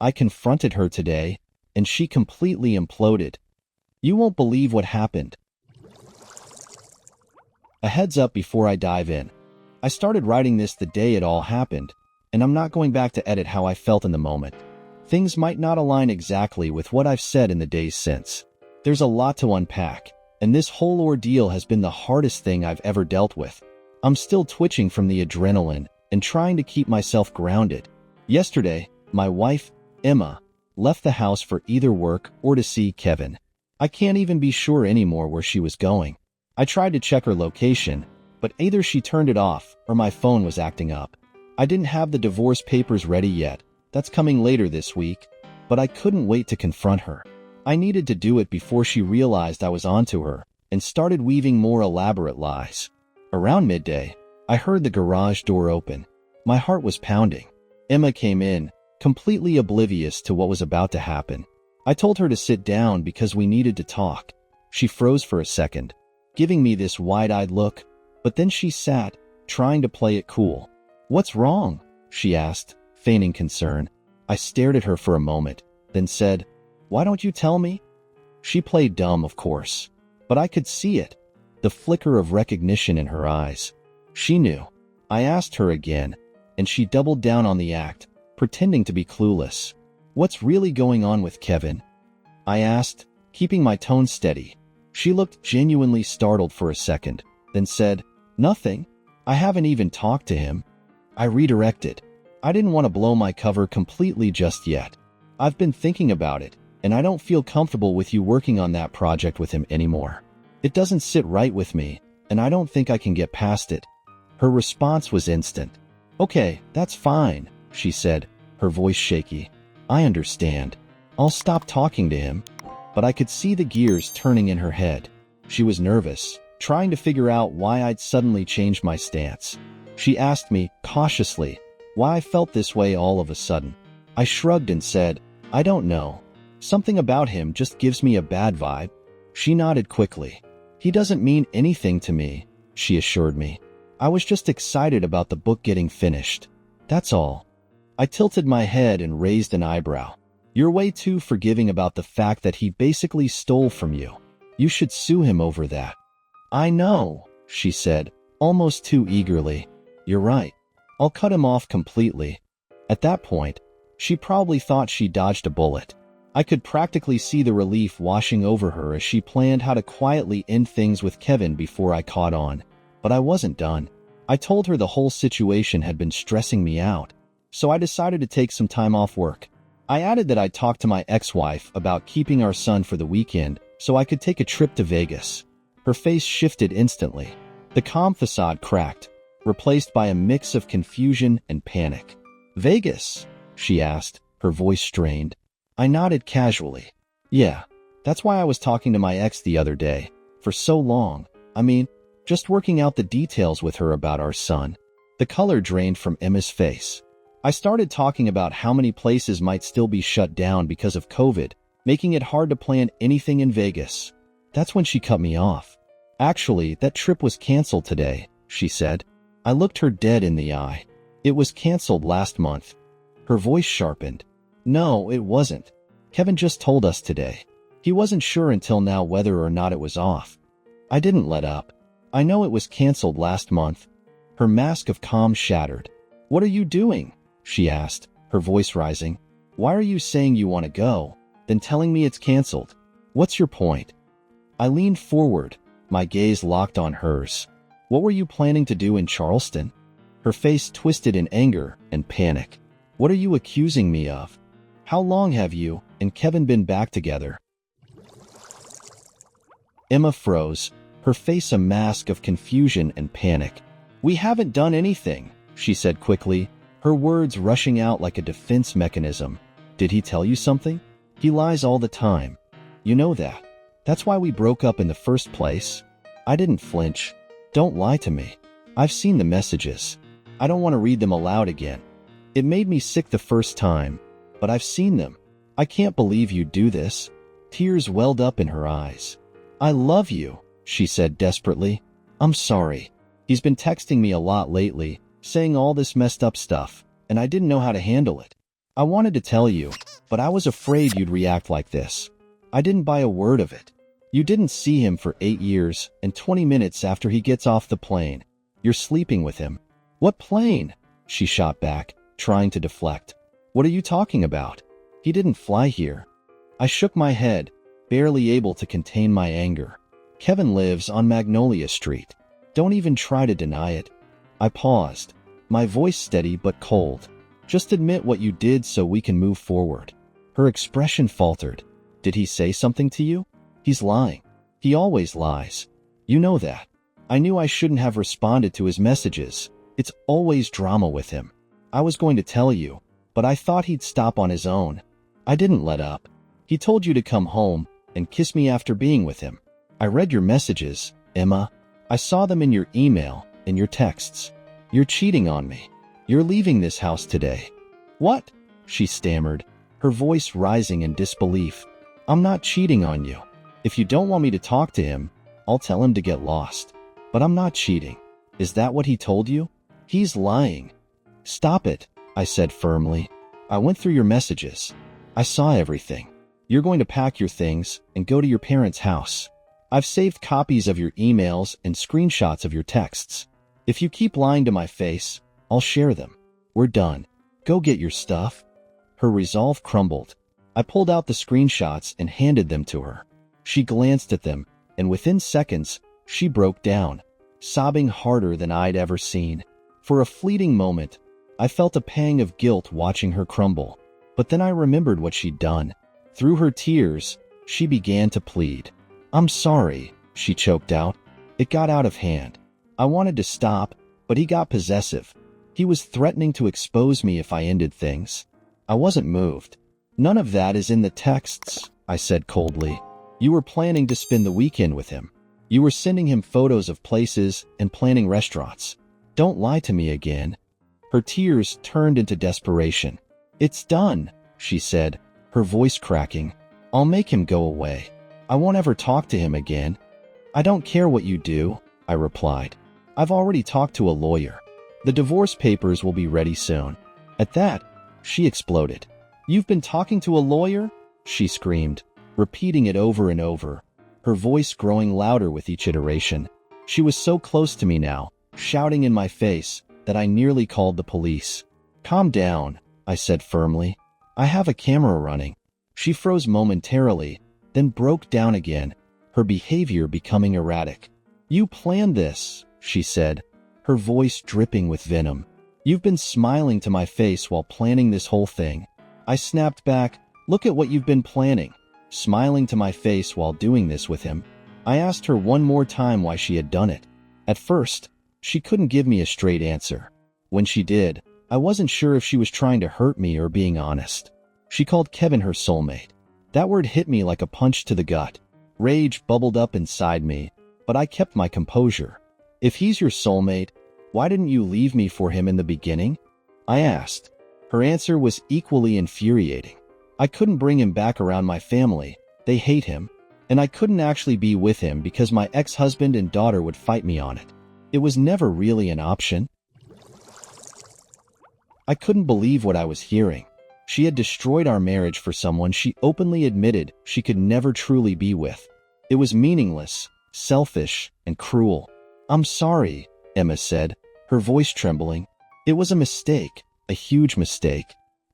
I confronted her today, and she completely imploded. You won't believe what happened. A heads up before I dive in. I started writing this the day it all happened, and I'm not going back to edit how I felt in the moment. Things might not align exactly with what I've said in the days since. There's a lot to unpack, and this whole ordeal has been the hardest thing I've ever dealt with. I'm still twitching from the adrenaline and trying to keep myself grounded. Yesterday, my wife, Emma, left the house for either work or to see Kevin. I can't even be sure anymore where she was going. I tried to check her location, but either she turned it off or my phone was acting up. I didn't have the divorce papers ready yet. That's coming later this week, but I couldn't wait to confront her. I needed to do it before she realized I was onto her and started weaving more elaborate lies. Around midday, I heard the garage door open. My heart was pounding. Emma came in, completely oblivious to what was about to happen. I told her to sit down because we needed to talk. She froze for a second, giving me this wide-eyed look, but then she sat, trying to play it cool. "What's wrong?" she asked, feigning concern. I stared at her for a moment, then said, "Why don't you tell me?" She played dumb, of course, but I could see it, the flicker of recognition in her eyes. She knew. I asked her again, and she doubled down on the act, pretending to be clueless. "What's really going on with Kevin?" I asked, keeping my tone steady. She looked genuinely startled for a second, then said, "Nothing. I haven't even talked to him." I redirected. I didn't want to blow my cover completely just yet. "I've been thinking about it, and I don't feel comfortable with you working on that project with him anymore. It doesn't sit right with me, and I don't think I can get past it." Her response was instant. "Okay, that's fine," she said, her voice shaky. "I understand. I'll stop talking to him." But I could see the gears turning in her head. She was nervous, trying to figure out why I'd suddenly changed my stance. She asked me, cautiously, why I felt this way all of a sudden. I shrugged and said, "I don't know. Something about him just gives me a bad vibe." She nodded quickly. "He doesn't mean anything to me," she assured me. "I was just excited about the book getting finished. That's all." I tilted my head and raised an eyebrow. "You're way too forgiving about the fact that he basically stole from you. You should sue him over that." "I know," she said, almost too eagerly. "You're right. I'll cut him off completely." At that point, she probably thought she dodged a bullet. I could practically see the relief washing over her as she planned how to quietly end things with Kevin before I caught on. But I wasn't done. I told her the whole situation had been stressing me out, so I decided to take some time off work. I added that I'd talked to my ex-wife about keeping our son for the weekend so I could take a trip to Vegas. Her face shifted instantly. The calm facade cracked, replaced by a mix of confusion and panic. "Vegas?" she asked, her voice strained. I nodded casually. "Yeah, that's why I was talking to my ex the other day. For so long. I mean, just working out the details with her about our son." The color drained from Emma's face. I started talking about how many places might still be shut down because of COVID, making it hard to plan anything in Vegas. That's when she cut me off. "Actually, that trip was canceled today," she said. I looked her dead in the eye. "It was canceled last month." Her voice sharpened. "No, it wasn't. Kevin just told us today. He wasn't sure until now whether or not it was off." I didn't let up. "I know it was canceled last month." Her mask of calm shattered. "What are you doing?" she asked, her voice rising. "Why are you saying you want to go, then telling me it's canceled? What's your point?" I leaned forward, my gaze locked on hers. "What were you planning to do in Charleston?" Her face twisted in anger and panic. "What are you accusing me of? How long have you and Kevin been back together?" Emma froze, her face a mask of confusion and panic. "We haven't done anything," she said quickly, her words rushing out like a defense mechanism. "Did he tell you something? He lies all the time. You know that. That's why we broke up in the first place." I didn't flinch. "Don't lie to me. I've seen the messages. I don't want to read them aloud again. It made me sick the first time, but I've seen them. I can't believe you'd do this." Tears welled up in her eyes. "I love you," she said desperately. "I'm sorry. He's been texting me a lot lately, saying all this messed up stuff, and I didn't know how to handle it. I wanted to tell you, But I was afraid you'd react like this. I didn't buy a word of it. You didn't see him for 8 years, and 20 minutes after he gets off the plane, you're sleeping with him. What plane? She shot back, trying to deflect. What are you talking about? He didn't fly here. I shook my head, barely able to contain my anger. Kevin lives on Magnolia Street. Don't even try to deny it. I paused, my voice steady but cold. Just admit what you did so we can move forward. Her expression faltered. Did he say something to you? He's lying. He always lies. You know that. I knew I shouldn't have responded to his messages. It's always drama with him. I was going to tell you, but I thought he'd stop on his own. I didn't let up. He told you to come home and kiss me after being with him. I read your messages, Emma. I saw them in your email, in your texts. You're cheating on me. You're leaving this house today. What? She stammered, her voice rising in disbelief. I'm not cheating on you. If you don't want me to talk to him, I'll tell him to get lost. But I'm not cheating. Is that what he told you? He's lying. Stop it, I said firmly. I went through your messages. I saw everything. You're going to pack your things and go to your parents' house. I've saved copies of your emails and screenshots of your texts. If you keep lying to my face, I'll share them. We're done. Go get your stuff. Her resolve crumbled. I pulled out the screenshots and handed them to her. She glanced at them, and within seconds, she broke down, sobbing harder than I'd ever seen. For a fleeting moment, I felt a pang of guilt watching her crumble. But then I remembered what she'd done. Through her tears, she began to plead. I'm sorry, she choked out. It got out of hand. I wanted to stop, but he got possessive. He was threatening to expose me if I ended things. I wasn't moved. None of that is in the texts, I said coldly. You were planning to spend the weekend with him. You were sending him photos of places and planning restaurants. Don't lie to me again. Her tears turned into desperation. It's done, she said, her voice cracking. I'll make him go away. I won't ever talk to him again. I don't care what you do, I replied. I've already talked to a lawyer. The divorce papers will be ready soon. At that, she exploded. You've been talking to a lawyer? She screamed, repeating it over and over, her voice growing louder with each iteration. She was so close to me now, shouting in my face, that I nearly called the police. Calm down, I said firmly. I have a camera running. She froze momentarily, then broke down again, her behavior becoming erratic. You planned this, she said, her voice dripping with venom. You've been smiling to my face while planning this whole thing. I snapped back. Look at what you've been planning. Smiling to my face while doing this with him. I asked her one more time why she had done it. At first, she couldn't give me a straight answer. When she did, I wasn't sure if she was trying to hurt me or being honest. She called Kevin her soulmate. That word hit me like a punch to the gut. Rage bubbled up inside me, but I kept my composure. If he's your soulmate, why didn't you leave me for him in the beginning? I asked. Her answer was equally infuriating. I couldn't bring him back around my family. They hate him. And I couldn't actually be with him because my ex-husband and daughter would fight me on it. It was never really an option. I couldn't believe what I was hearing. She had destroyed our marriage for someone she openly admitted she could never truly be with. It was meaningless, selfish, and cruel. I'm sorry, Emma said, her voice trembling. It was a mistake, a huge mistake.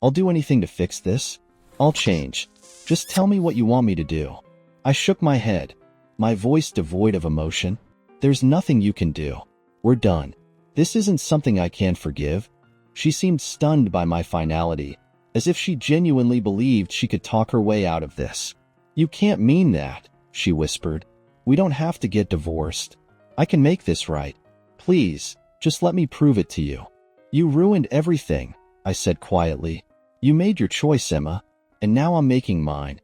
I'll do anything to fix this. I'll change. Just tell me what you want me to do. I shook my head, my voice devoid of emotion. There's nothing you can do. We're done. This isn't something I can forgive. She seemed stunned by my finality, as if she genuinely believed she could talk her way out of this. You can't mean that, she whispered. We don't have to get divorced. I can make this right. Please, just let me prove it to you. You ruined everything, I said quietly. You made your choice, Emma, and now I'm making mine.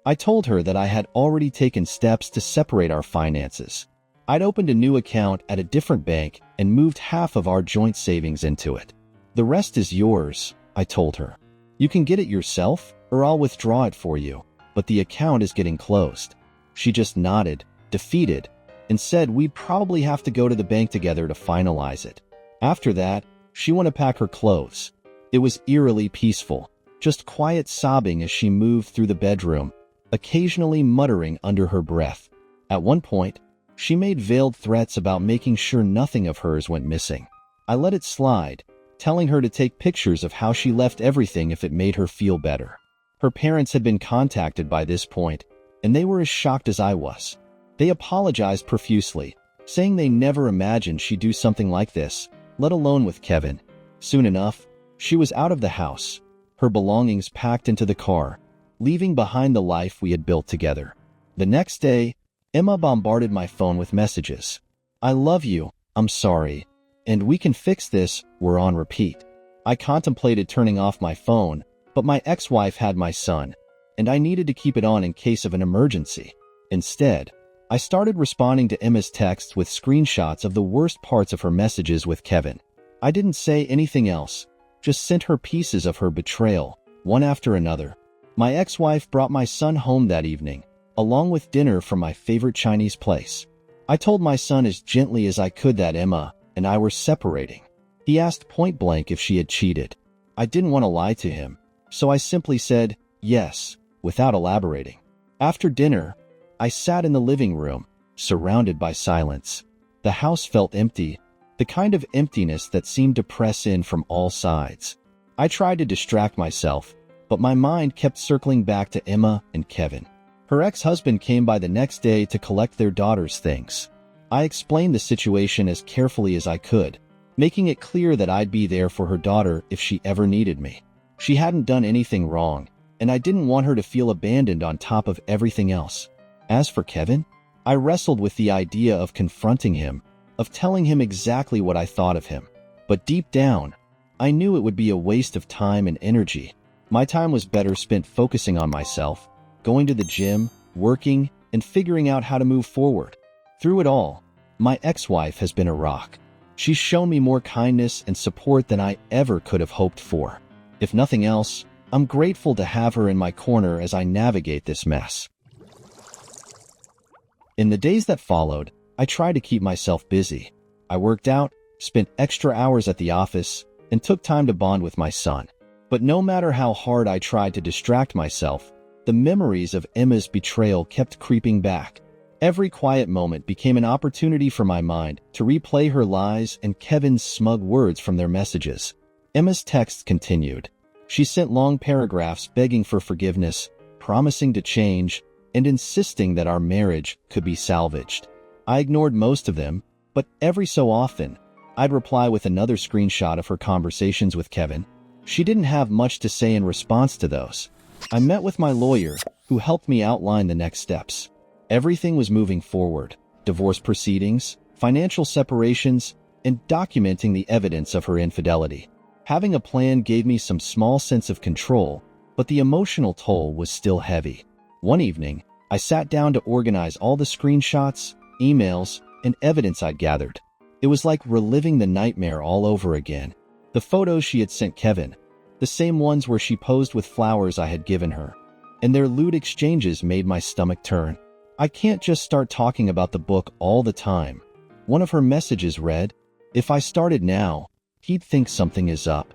I told her that I had already taken steps to separate our finances. I'd opened a new account at a different bank and moved half of our joint savings into it. The rest is yours, I told her. You can get it yourself, or I'll withdraw it for you, but the account is getting closed. She just nodded, defeated, and said we'd probably have to go to the bank together to finalize it. After that, she went to pack her clothes. It was eerily peaceful. just quiet sobbing as she moved through the bedroom, occasionally muttering under her breath. At one point, she made veiled threats about making sure nothing of hers went missing. I let it slide, telling her to take pictures of how she left everything if it made her feel better. Her parents had been contacted by this point, and they were as shocked as I was. They apologized profusely, saying they never imagined she'd do something like this, let alone with Kevin. Soon enough, she was out of the house, her belongings packed into the car, leaving behind the life we had built together. The next day, Emma bombarded my phone with messages. "I love you, I'm sorry, and we can fix this," were on repeat. I contemplated turning off my phone, but my ex-wife had my son, and I needed to keep it on in case of an emergency. Instead, I started responding to Emma's texts with screenshots of the worst parts of her messages with Kevin. I didn't say anything else, just sent her pieces of her betrayal, one after another. My ex-wife brought my son home that evening, along with dinner from my favorite Chinese place. I told my son as gently as I could that Emma and I were separating. He asked point blank if she had cheated. I didn't want to lie to him, so I simply said yes, without elaborating. After dinner, I sat in the living room, surrounded by silence. The house felt empty, the kind of emptiness that seemed to press in from all sides. I tried to distract myself, but my mind kept circling back to Emma and Kevin. Her ex-husband came by the next day to collect their daughter's things. I explained the situation as carefully as I could, making it clear that I'd be there for her daughter if she ever needed me. She hadn't done anything wrong, and I didn't want her to feel abandoned on top of everything else. As for Kevin, I wrestled with the idea of confronting him, of telling him exactly what I thought of him. But deep down, I knew it would be a waste of time and energy. My time was better spent focusing on myself, going to the gym, working, and figuring out how to move forward. Through it all, my ex-wife has been a rock. She's shown me more kindness and support than I ever could have hoped for. If nothing else, I'm grateful to have her in my corner as I navigate this mess. In the days that followed, I tried to keep myself busy. I worked out, spent extra hours at the office, and took time to bond with my son. But no matter how hard I tried to distract myself, the memories of Emma's betrayal kept creeping back. Every quiet moment became an opportunity for my mind to replay her lies and Kevin's smug words from their messages. Emma's texts continued. She sent long paragraphs begging for forgiveness, promising to change, and insisting that our marriage could be salvaged. I ignored most of them, but every so often, I'd reply with another screenshot of her conversations with Kevin. She didn't have much to say in response to those. I met with my lawyer, who helped me outline the next steps. Everything was moving forward: divorce proceedings, financial separations, and documenting the evidence of her infidelity. Having a plan gave me some small sense of control, but the emotional toll was still heavy. One evening, I sat down to organize all the screenshots, emails, and evidence I'd gathered. It was like reliving the nightmare all over again. The photos she had sent Kevin, the same ones where she posed with flowers I had given her, and their lewd exchanges made my stomach turn. I can't just start talking about the book all the time. One of her messages read, "If I started now, he'd think something is up.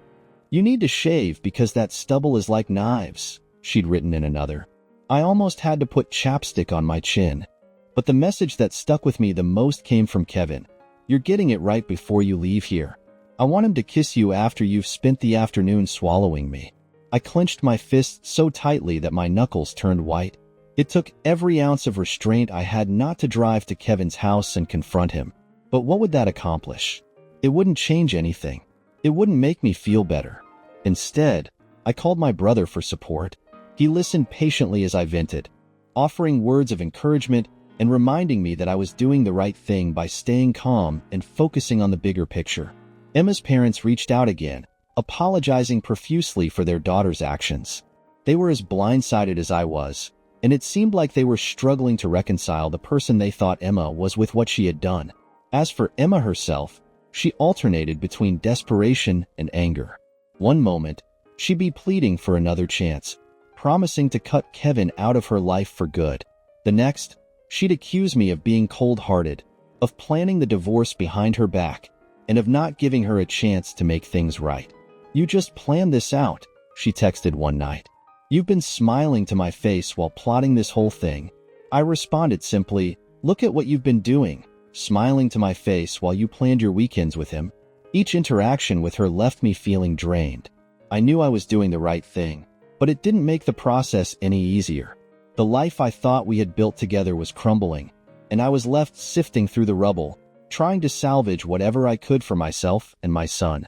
You need to shave because that stubble is like knives," she'd written in another. I almost had to put chapstick on my chin. But the message that stuck with me the most came from Kevin. "You're getting it right before you leave here. I want him to kiss you after you've spent the afternoon swallowing me." I clenched my fists so tightly that my knuckles turned white. It took every ounce of restraint I had not to drive to Kevin's house and confront him. But what would that accomplish? It wouldn't change anything. It wouldn't make me feel better. Instead, I called my brother for support. He listened patiently as I vented, offering words of encouragement and reminding me that I was doing the right thing by staying calm and focusing on the bigger picture. Emma's parents reached out again, apologizing profusely for their daughter's actions. They were as blindsided as I was, and it seemed like they were struggling to reconcile the person they thought Emma was with what she had done. As for Emma herself, she alternated between desperation and anger. One moment, she'd be pleading for another chance, promising to cut Kevin out of her life for good. The next, she'd accuse me of being cold-hearted, of planning the divorce behind her back, and of not giving her a chance to make things right. "You just planned this out," she texted one night. "You've been smiling to my face while plotting this whole thing." I responded simply, "Look at what you've been doing, smiling to my face while you planned your weekends with him." Each interaction with her left me feeling drained. I knew I was doing the right thing, but it didn't make the process any easier. The life I thought we had built together was crumbling, and I was left sifting through the rubble, trying to salvage whatever I could for myself and my son.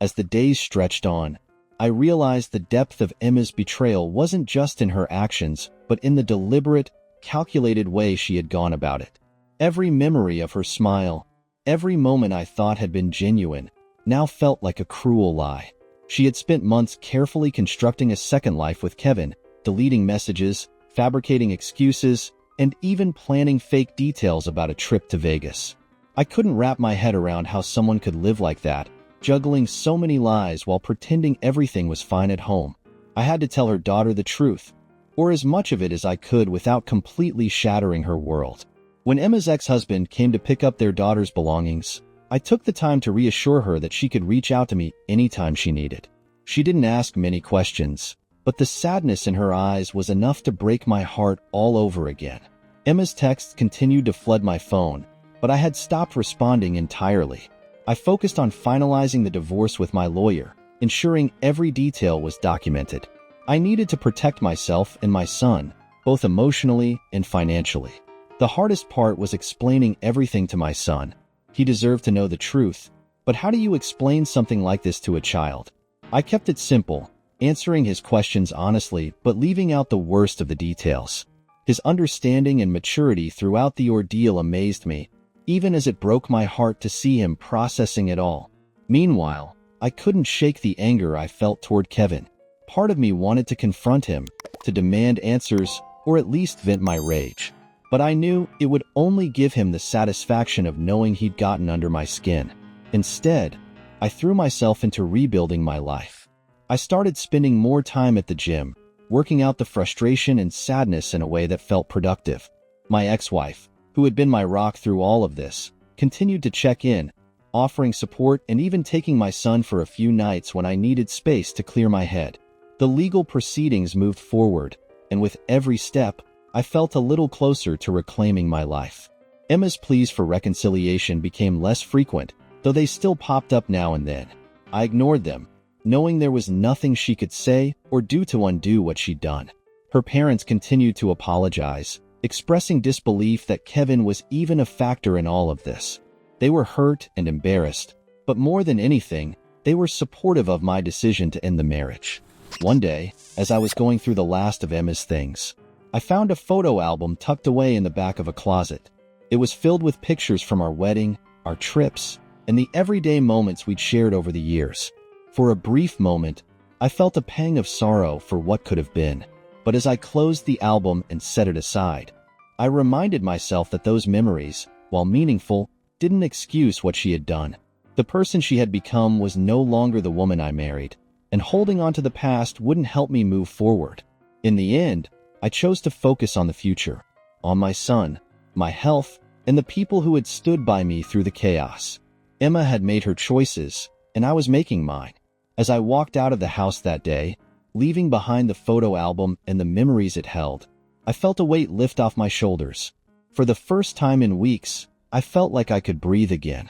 As the days stretched on, I realized the depth of Emma's betrayal wasn't just in her actions, but in the deliberate, calculated way she had gone about it. Every memory of her smile, every moment I thought had been genuine, now felt like a cruel lie. She had spent months carefully constructing a second life with Kevin, deleting messages, fabricating excuses, and even planning fake details about a trip to Vegas. I couldn't wrap my head around how someone could live like that, juggling so many lies while pretending everything was fine at home. I had to tell her daughter the truth, or as much of it as I could without completely shattering her world. When Emma's ex-husband came to pick up their daughter's belongings, I took the time to reassure her that she could reach out to me anytime she needed. She didn't ask many questions, but the sadness in her eyes was enough to break my heart all over again. Emma's texts continued to flood my phone, but I had stopped responding entirely. I focused on finalizing the divorce with my lawyer, ensuring every detail was documented. I needed to protect myself and my son, both emotionally and financially. The hardest part was explaining everything to my son. He deserved to know the truth, but how do you explain something like this to a child? I kept it simple, answering his questions honestly but leaving out the worst of the details. His understanding and maturity throughout the ordeal amazed me, even as it broke my heart to see him processing it all. Meanwhile, I couldn't shake the anger I felt toward Kevin. Part of me wanted to confront him, to demand answers, or at least vent my rage. But I knew it would only give him the satisfaction of knowing he'd gotten under my skin. Instead, I threw myself into rebuilding my life. I started spending more time at the gym, working out the frustration and sadness in a way that felt productive. My ex-wife, who had been my rock through all of this, continued to check in, offering support and even taking my son for a few nights when I needed space to clear my head. The legal proceedings moved forward, and with every step, I felt a little closer to reclaiming my life. Emma's pleas for reconciliation became less frequent, though they still popped up now and then. I ignored them, knowing there was nothing she could say or do to undo what she'd done. Her parents continued to apologize, expressing disbelief that Kevin was even a factor in all of this. They were hurt and embarrassed, but more than anything, they were supportive of my decision to end the marriage. One day, as I was going through the last of Emma's things, I found a photo album tucked away in the back of a closet. It was filled with pictures from our wedding, our trips, and the everyday moments we'd shared over the years. For a brief moment, I felt a pang of sorrow for what could have been. But as I closed the album and set it aside, I reminded myself that those memories, while meaningful, didn't excuse what she had done. The person she had become was no longer the woman I married, and holding on to the past wouldn't help me move forward. In the end, I chose to focus on the future, on my son, my health, and the people who had stood by me through the chaos. Emma had made her choices, and I was making mine. As I walked out of the house that day, leaving behind the photo album and the memories it held, I felt a weight lift off my shoulders. For the first time in weeks, I felt like I could breathe again.